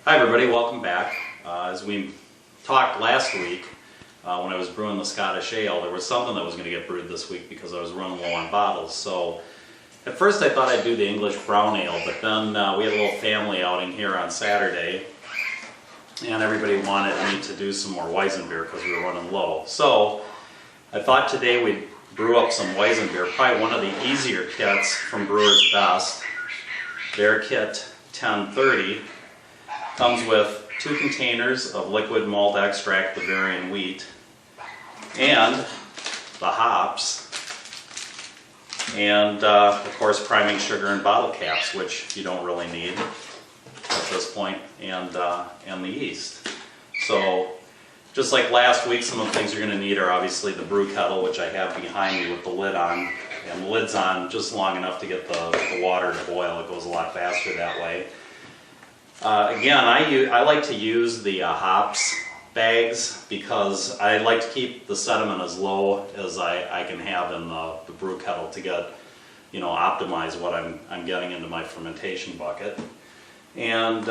Hi everybody, welcome back. As we talked last week, when I was brewing the Scottish Ale, there was something that was going to get brewed this week because I was running low on bottles. So at first I thought I'd do the English Brown Ale, but then we had a little family outing here on Saturday, and everybody wanted me to do some more Weizenbier because we were running low. So I thought today we'd brew up some Weizenbier, probably one of the easier kits from Brewers Best. Their kit 1030 comes with 2 containers of liquid malt extract, Bavarian wheat, and the hops, and of course priming sugar and bottle caps, which you don't really need at this point, and the yeast. So just like last week, some of the things you're going to need are obviously the brew kettle, which I have behind me with the lid on, and the lid's on just long enough to get the water to boil. It goes a lot faster that way. Again, I like to use the hops bags because I like to keep the sediment as low as I can have in the brew kettle to get, optimize what I'm getting into my fermentation bucket. And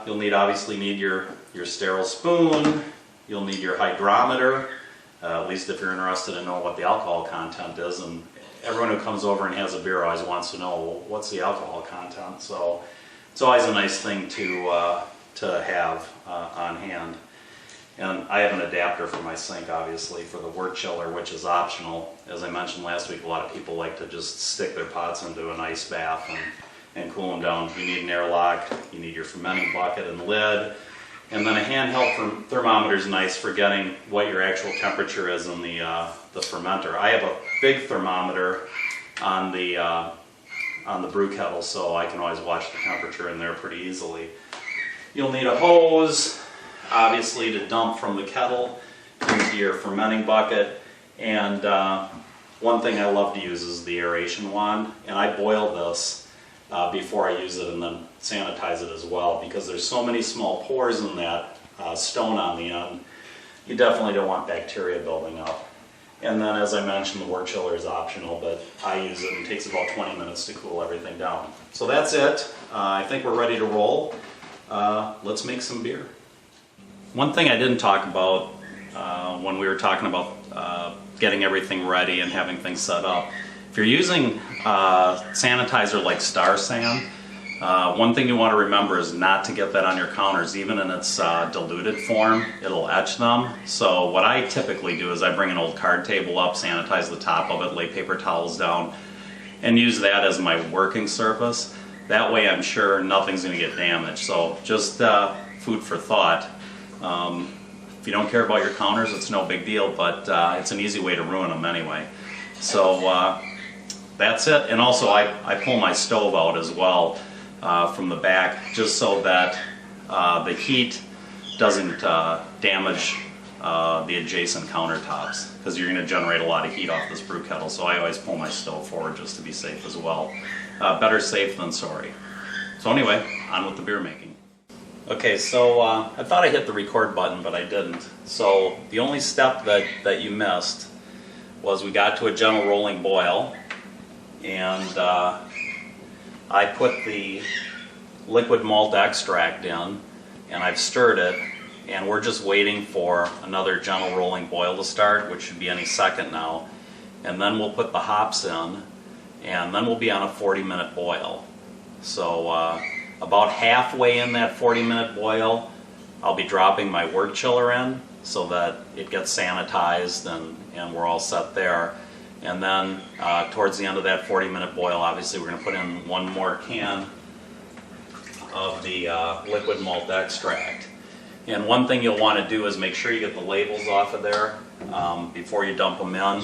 you'll obviously need your sterile spoon. You'll need your hydrometer, at least if you're interested in knowing what the alcohol content is. And everyone who comes over and has a beer always wants to know, well, what's the alcohol content? So it's always a nice thing to have on hand. And I have an adapter for my sink, obviously, for the wort chiller, which is optional. As I mentioned last week, a lot of people like to just stick their pots into an ice bath and cool them down. You need an airlock, you need your fermenting bucket and lid, and then a handheld thermometer is nice for getting what your actual temperature is in the fermenter. I have a big thermometer on the brew kettle, so I can always watch the temperature in there pretty easily. You'll need a hose, obviously, to dump from the kettle into your fermenting bucket. And one thing I love to use is the aeration wand, and I boil this before I use it and then sanitize it as well, because there's so many small pores in that stone on the end. You definitely don't want bacteria building up. And then, as I mentioned, the wort chiller is optional, but I use it and it takes about 20 minutes to cool everything down. So that's it. I think we're ready to roll. Let's make some beer. One thing I didn't talk about when we were talking about getting everything ready and having things set up, if you're using sanitizer like Star San, one thing you want to remember is not to get that on your counters. Even in its diluted form, it'll etch them. So what I typically do is I bring an old card table up, sanitize the top of it, lay paper towels down, and use that as my working surface. That way I'm sure nothing's going to get damaged. So just food for thought. If you don't care about your counters, it's no big deal, but it's an easy way to ruin them anyway. So that's it. And also I pull my stove out as well from the back, just so that the heat doesn't damage the adjacent countertops, because you're going to generate a lot of heat off this brew kettle. So I always pull my stove forward just to be safe as well. Better safe than sorry. So anyway, on with the beer making. Okay, so I thought I hit the record button, but I didn't. So the only step that you missed was we got to a gentle rolling boil, and I put the liquid malt extract in, and I've stirred it, and we're just waiting for another gentle rolling boil to start, which should be any second now. And then we'll put the hops in, and then we'll be on a 40-minute boil. So about halfway in that 40-minute boil, I'll be dropping my wort chiller in so that it gets sanitized and we're all set there. And then towards the end of that 40-minute boil, obviously we're going to put in one more can of the liquid malt extract. And one thing you'll want to do is make sure you get the labels off of there before you dump them in.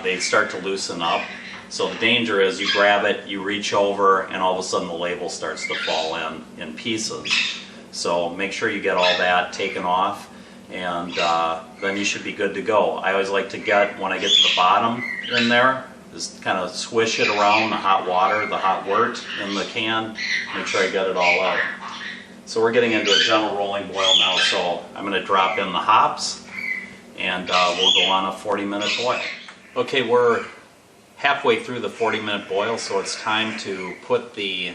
They start to loosen up. So the danger is you grab it, you reach over, and all of a sudden the label starts to fall in pieces. So make sure you get all that taken off, and then you should be good to go. I always like to get, when I get to the bottom in there, just kind of swish it around the hot water, the hot wort in the can, make sure I get it all out. So we're getting into a gentle rolling boil now, so I'm going to drop in the hops, and we'll go on a 40-minute boil. Okay, we're halfway through the 40-minute boil, so it's time to put the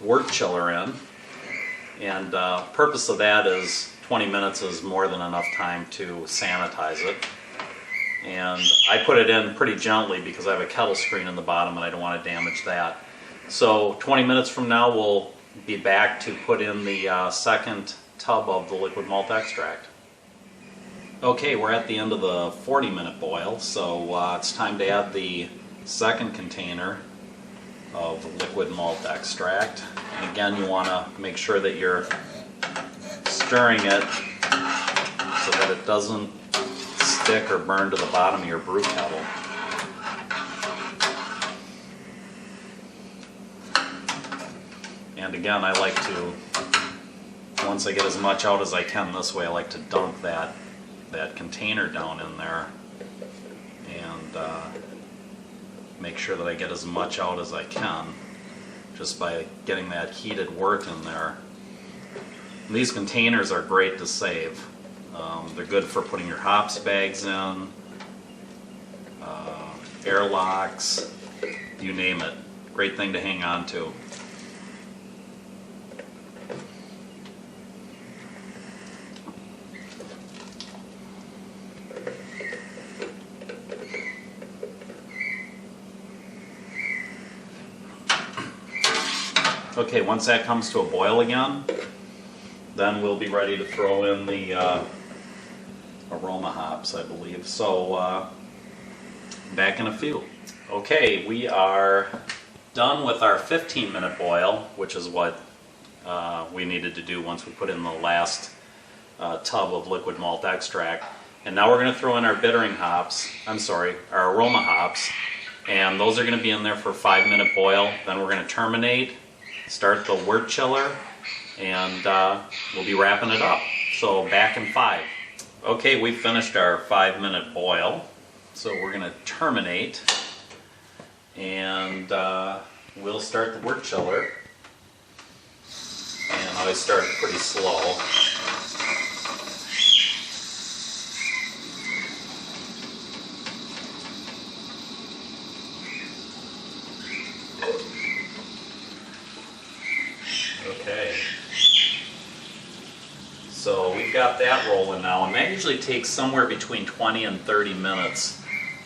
wort chiller in. And purpose of that is 20 minutes is more than enough time to sanitize it. And I put it in pretty gently because I have a kettle screen in the bottom and I don't want to damage that. So 20 minutes from now we'll be back to put in the second tub of the liquid malt extract. Okay, we're at the end of the 40-minute boil, so it's time to add the second container of liquid malt extract. And again, you want to make sure that you're stirring it so that it doesn't stick or burn to the bottom of your brew kettle. And again, I like to, once I get as much out as I can this way, I like to dump that container down in there and make sure that I get as much out as I can just by getting that heated wort in there. And these containers are great to save. They're good for putting your hops bags in, airlocks, you name it. Great thing to hang on to. Okay, once that comes to a boil again, then we'll be ready to throw in the aroma hops, I believe. So, back in a few. Okay, we are done with our 15-minute boil, which is what we needed to do once we put in the last tub of liquid malt extract. And now we're going to throw in our bittering hops, our aroma hops, and those are going to be in there for a 5-minute boil. Then we're going to terminate, start the wort chiller, and we'll be wrapping it up. So back in 5. Okay, we finished our 5-minute boil. So we're going to terminate, and we'll start the wort chiller. And I start pretty slow. Okay, so we've got that rolling now, and that usually takes somewhere between 20 and 30 minutes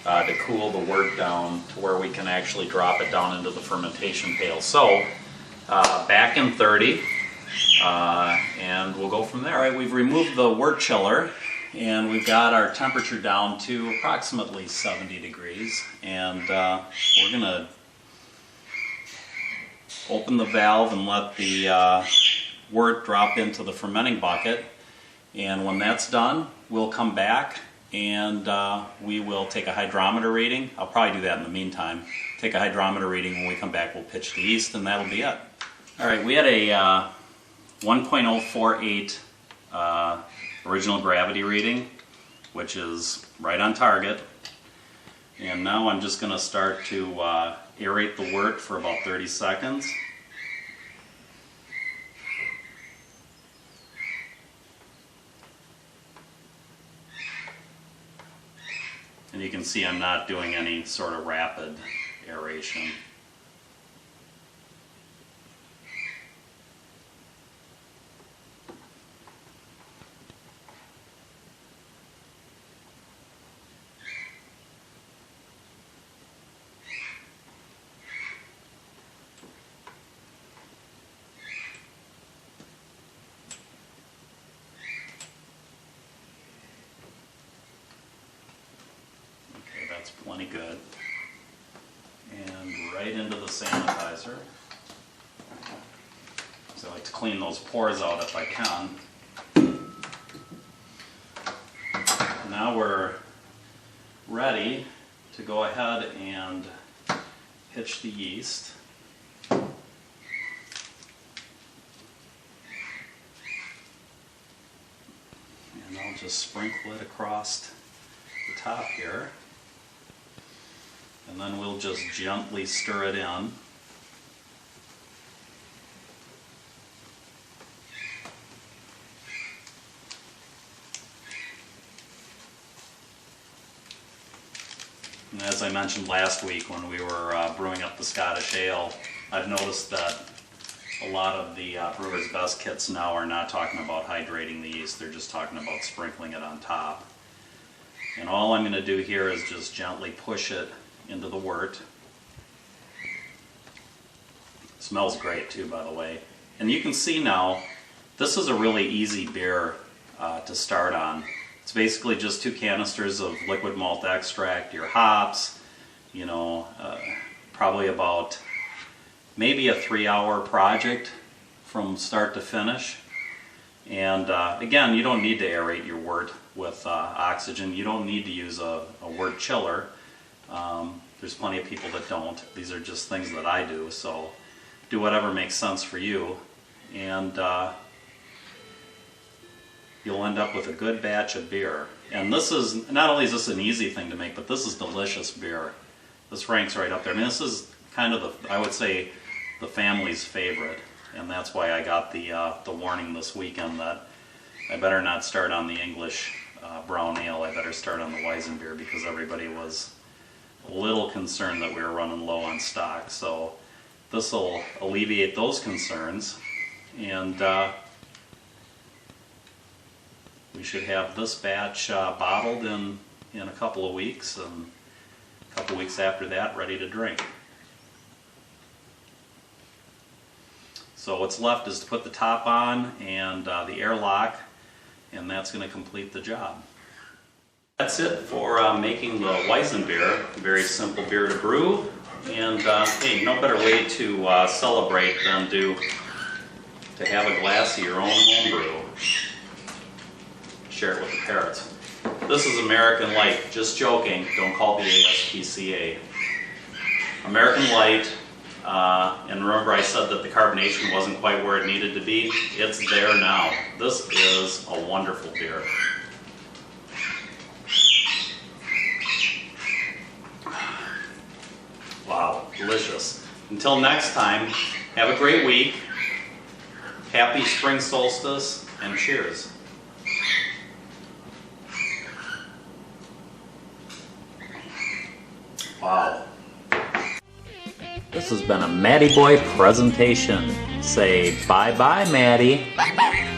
to cool the wort down to where we can actually drop it down into the fermentation pail. So back in 30, and we'll go from there. All right, we've removed the wort chiller, and we've got our temperature down to approximately 70 degrees, and we're going to open the valve and let the wort drop into the fermenting bucket. And when that's done, we'll come back and we will take a hydrometer reading. I'll probably do that in the meantime. Take a hydrometer reading. When we come back, we'll pitch the yeast, and that'll be it. All right, we had a 1.048 original gravity reading, which is right on target. And now I'm just going to start to aerate the wort for about 30 seconds. And you can see I'm not doing any sort of rapid aeration. That's plenty good. And right into the sanitizer. So I like to clean those pores out if I can. Now we're ready to go ahead and pitch the yeast. And I'll just sprinkle it across the top here. And then we'll just gently stir it in. And as I mentioned last week when we were brewing up the Scottish ale, I've noticed that a lot of the Brewers Best Kits now are not talking about hydrating the yeast, they're just talking about sprinkling it on top. And all I'm going to do here is just gently push it into the wort. It smells great too, by the way. And you can see now, this is a really easy beer to start on. It's basically just 2 canisters of liquid malt extract, your hops, you know, probably about maybe a 3-hour project from start to finish. And again, you don't need to aerate your wort with oxygen. You don't need to use a wort chiller. There's plenty of people that don't. These are just things that I do, so do whatever makes sense for you. And you'll end up with a good batch of beer. And this is, not only is this an easy thing to make, but this is delicious beer. This ranks right up there. I mean, this is kind of the, I would say, the family's favorite. And that's why I got the warning this weekend that I better not start on the English brown ale. I better start on the Weizenbier, because everybody was a little concerned that we were running low on stock. So this will alleviate those concerns, and we should have this batch bottled in a couple of weeks, and a couple of weeks after that ready to drink. So what's left is to put the top on and the airlock, and that's going to complete the job. That's it for making the Weizenbier. Very simple beer to brew, and hey, no better way to celebrate than to have a glass of your own home brew. Share it with the parrots. This is American Light. Just joking. Don't call the ASPCA. American Light. And remember I said that the carbonation wasn't quite where it needed to be? It's there now. This is a wonderful beer. Wow, delicious. Until next time, have a great week. Happy spring solstice, and cheers. Wow. This has been a Matty Boy presentation. Say bye-bye, Matty. Bye-bye.